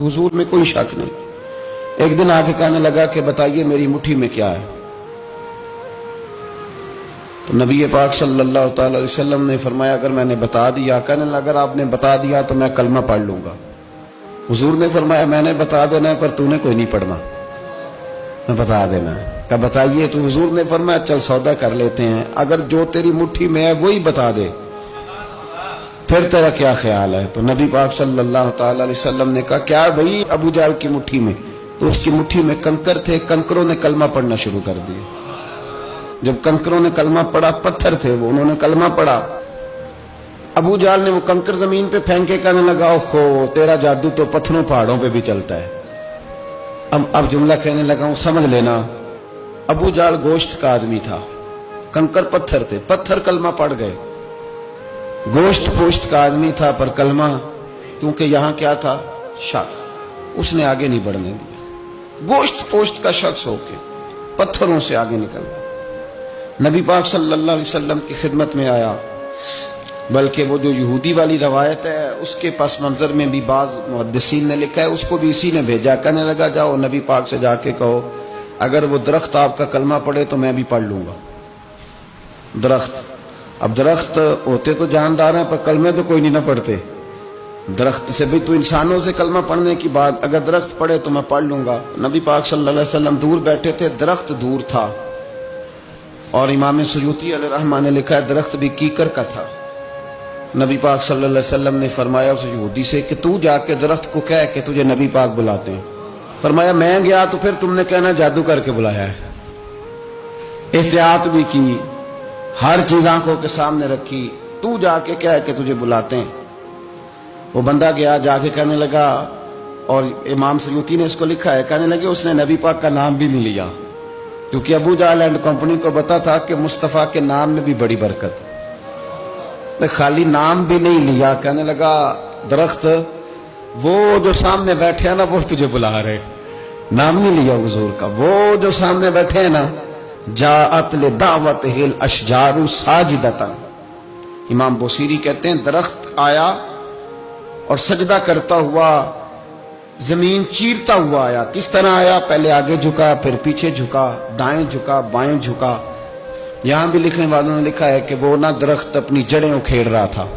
हुजूर में कोई शक नहीं। एक दिन आके कहने लगा कि बताइए मेरी मुट्ठी में क्या है। तो नबी पाक सल्लल्लाहु अलैहि वसल्लम ने फरमाया अगर मैंने बता दिया, कहने लगा अगर आपने बता दिया तो मैं कलमा पढ़ लूंगा। हुजूर ने फरमाया मैंने बता देना है पर तूने कोई नहीं पढ़ना, मैं बता देना है। कहा बताइए। तो हुजूर ने फरमाया चल सौदा कर लेते हैं, अगर जो तेरी मुट्ठी में है वही बता दे फिर तेरा क्या ख्याल है। तो नबी पाक सल्लल्लाहु अलैहि वसल्लम ने कहा क्या भाई अबू जाल की मुट्ठी में? तो उसकी मुट्ठी में कंकर थे, कंकरों ने कलमा पढ़ना शुरू कर दिया। जब कंकरों ने कलमा पढ़ा, पत्थर थे वो, उन्होंने कलमा पढ़ा। अबू जाल ने वो कंकर जमीन पे फेंके, कहने लगा ओहो तेरा जादू तो पत्थरों पहाड़ों पे भी चलता है। अब जुमला कहने लगा हूं समझ लेना। अबू जाल गोश्त का आदमी था, कंकर पत्थर थे, पत्थर कलमा पढ़ गए। गोश्त पोश्त का आदमी था पर कलमा, क्योंकि यहां क्या था शक, उसने आगे नहीं बढ़ने दिया। गोश्त पोश्त का शख्स होके पत्थरों से आगे निकल गया। नबी पाक सल्लल्लाहु अलैहि वसल्लम की खिदमत में आया। बल्कि वो जो यहूदी वाली रवायत है उसके पस मंजर में भी बाज मुहद्दिसीन ने लिखा है, उसको भी इसी ने भेजा। कहने लगा जाओ नबी पाक से जाके कहो अगर वो दरख्त आपका कलमा पढ़े तो मैं भी पढ़ लूंगा। दरख्त, अब दरख्त होते तो जानदार हैं पर कलमे तो कोई नहीं ना पढ़ते। दरख्त से भी तो इंसानों से कलमा पढ़ने की बात, अगर दरख्त पढ़े तो मैं पढ़ लूंगा। नबी पाक सल्लल्लाहु अलैहि वसल्लम दूर बैठे थे, दरख्त दूर था। और इमाम सुयूती अलैहिर्रहमा ने लिखा है दरख्त भी कीकर का था। नबी पाक सल्लल्लाहु अलैहि वसल्लम ने फरमाया उस यहूदी से कि तू जाके दरख्त को कह कि तुझे नबी पाक बुलाते हैं। फरमाया मैं गया तो फिर तुमने कहना जादू करके बुलाया है। एहतियात भी की, हर चीज आंखों के सामने रखी, तू जाके कह के तुझे बुलाते हैं। वो बंदा गया, जाके कहने लगा, और इमाम सयूती ने इसको लिखा है, कहने लगे उसने नबी पाक का नाम भी नहीं लिया, क्योंकि अबू जाहल एंड कंपनी को पता था कि मुस्तफा के नाम में भी बड़ी बरकत। खाली नाम भी नहीं लिया, कहने लगा दरख्त वो जो सामने बैठे हैं ना वो तुझे बुला रहे। नाम नहीं लिया हुजूर का, वो जो सामने बैठे हैं ना, जाअत ले दावत हिल अशजारु साजिदतन। इमाम बोसीरी कहते हैं दरख्त आया और सजदा करता हुआ, जमीन चीरता हुआ आया। किस तरह आया? पहले आगे झुका, फिर पीछे झुका, दाएं झुका, बाएं झुका। यहां भी लिखने वालों ने लिखा है कि वो ना दरख्त अपनी जड़ें उखेड़ रहा था।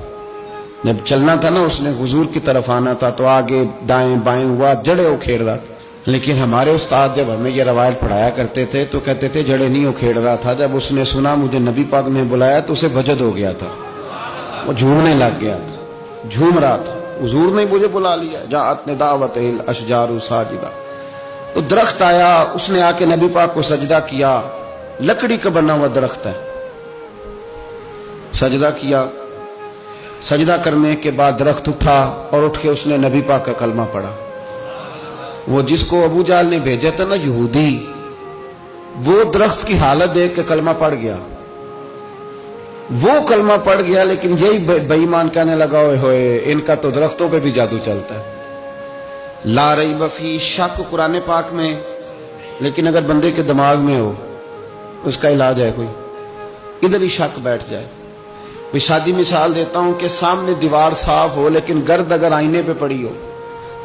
जब चलना था ना उसने हुजूर की तरफ आना था तो आगे दाएं बाएं हुआ, जड़ें उखेड़ रहा था। लेकिन हमारे उस्ताद जब हमें ये रवायत पढ़ाया करते थे तो कहते थे जड़ें नहीं उखेड़ रहा था। जब उसने सुना मुझे नबी पाक ने बुलाया तो उसे वजद हो गया था, वो झूमने लग गया था, झूम रहा था। हुजूर ने मुझे बुला लिया, जाअत ने दावत हिल अशजारु साजिदा। तो दरख्त आया, उसने आके नबी पाक को सजदा किया। लकड़ी का बना हुआ दरख्त है, सजदा किया। सजदा करने के बाद दरख्त उठा और उठ के उसने नबी पाक का कलमा पढ़ा। वो जिसको अबू जाल ने भेजा था ना यहूदी, वो दरख्त की हालत देख के कलमा पढ़ गया। वो कलमा पढ़ गया, लेकिन यही बेईमान कहने लगा ओए होए इनका तो दरख्तों पे भी जादू चलता है। ला रैब फी, शक कुरान पाक में, लेकिन अगर बंदे के दिमाग में हो उसका इलाज है कोई, इधर ही शक बैठ जाए। कोई सादी मिसाल देता हूं कि सामने दीवार साफ हो लेकिन गर्द अगर आईने पे पड़ी हो,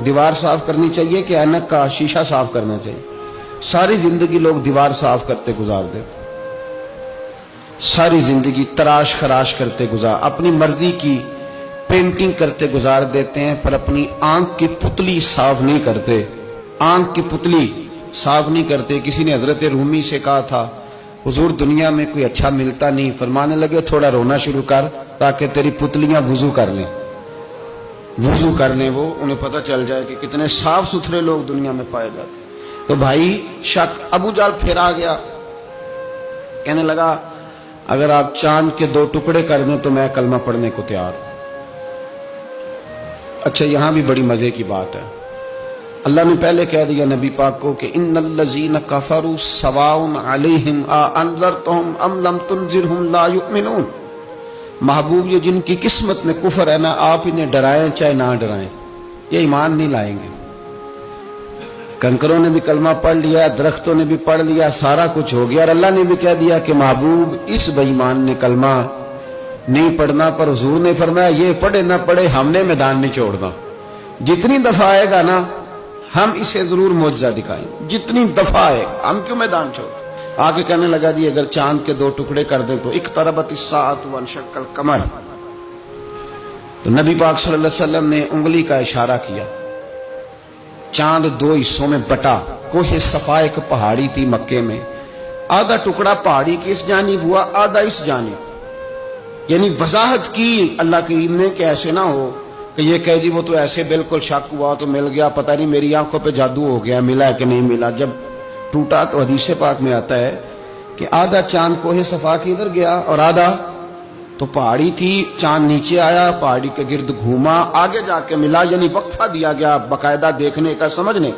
दीवार साफ करनी चाहिए कि ऐनक का शीशा साफ करना चाहिए? सारी जिंदगी लोग दीवार साफ करते गुजार देते, सारी जिंदगी तराश खराश करते गुजार, अपनी मर्जी की पेंटिंग करते गुजार देते हैं, पर अपनी आंख की पुतली साफ नहीं करते। आंख की पुतली साफ नहीं करते। किसी ने हजरत रूमी से कहा था हुजूर दुनिया में कोई अच्छा मिलता नहीं, फरमाने लगे थोड़ा रोना शुरू कर ताकि तेरी पुतलियां वुजू कर लें, वुजू कर लें। वो उन्हें पता चल जाए कि कितने साफ सुथरे लोग दुनिया में पाए जाते। तो भाई शक, अबू जाल फिर आ गया, कहने लगा अगर आप चांद के 2 टुकड़े कर दें तो मैं कलमा पढ़ने को तैयार हूं। अच्छा यहां भी बड़ी मजे की बात है, अल्लाह ने पहले कह दिया नबी पाक को कि इन्नल्लज़ीना कफरू सवाउन अलैहिम आ अनज़रतहुम अम लम तुनज़िरहुम ला युमिनून। महबूब ये जिनकी किस्मत में कुफर है ना, आप इन्हें डराएं चाहे ना डराएं, ये ईमान नहीं लाएंगे। कंकरों ने भी कलमा पढ़ लिया, दरख्तों ने भी पढ़ लिया, सारा कुछ हो गया, और अल्लाह ने भी कह दिया कि महबूब इस बेईमान ने कलमा नहीं पढ़ना। पर हुजूर ने फरमाया ये पढ़े ना पढ़े हमने मैदान नहीं छोड़ना। जितनी दफा आएगा ना ہم اسے ضرور معجزہ دکھائیں، جتنی دفعہ ہے، ہم کیوں میدان چھوڑ. آگے کہنے لگا جی اگر چاند کے 2 ٹکڑے کر دے تو اقتربت الساعۃ وانشق القمر. تو نبی پاک صلی اللہ علیہ وسلم نے انگلی کا اشارہ کیا، چاند 2 حصوں میں بٹا. کوہ صفا ایک پہاڑی تھی مکے میں، آدھا ٹکڑا پہاڑی کی اس جانب ہوا، آدھا اس جانب. یعنی وضاحت کی اللہ کریم نے کہ ایسے نہ ہو کہ یہ کہہ دی وہ تو ایسے بالکل شک ہوا تو مل گیا، پتہ نہیں میری آنکھوں پہ جادو ہو گیا، ملا ہے کہ نہیں ملا. جب ٹوٹا تو حدیث پاک میں آتا ہے کہ آدھا چاند کوہ صفا کی ادھر گیا اور آدھا تو پہاڑی تھی، چاند نیچے آیا، پہاڑی کے گرد گھوما، آگے جا کے ملا. یعنی وقفہ دیا گیا باقاعدہ دیکھنے کا، سمجھنے.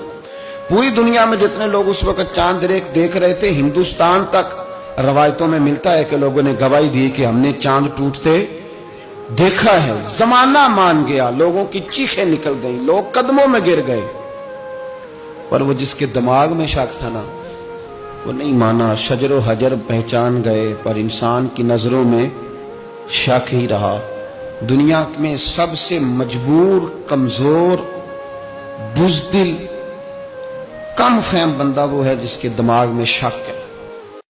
پوری دنیا میں جتنے لوگ اس وقت چاند دیکھ رہے تھے، ہندوستان تک روایتوں میں ملتا ہے کہ لوگوں نے گواہی دی کہ ہم نے چاند ٹوٹتے دیکھا ہے. زمانہ مان گیا، لوگوں کی چیخیں نکل گئیں، لوگ قدموں میں گر گئے. پر وہ جس کے دماغ میں شک تھا نا، وہ نہیں مانا. شجر و حجر پہچان گئے پر انسان کی نظروں میں شک ہی رہا. دنیا میں سب سے مجبور، کمزور، بزدل، کم فہم بندہ وہ ہے جس کے دماغ میں شک ہے.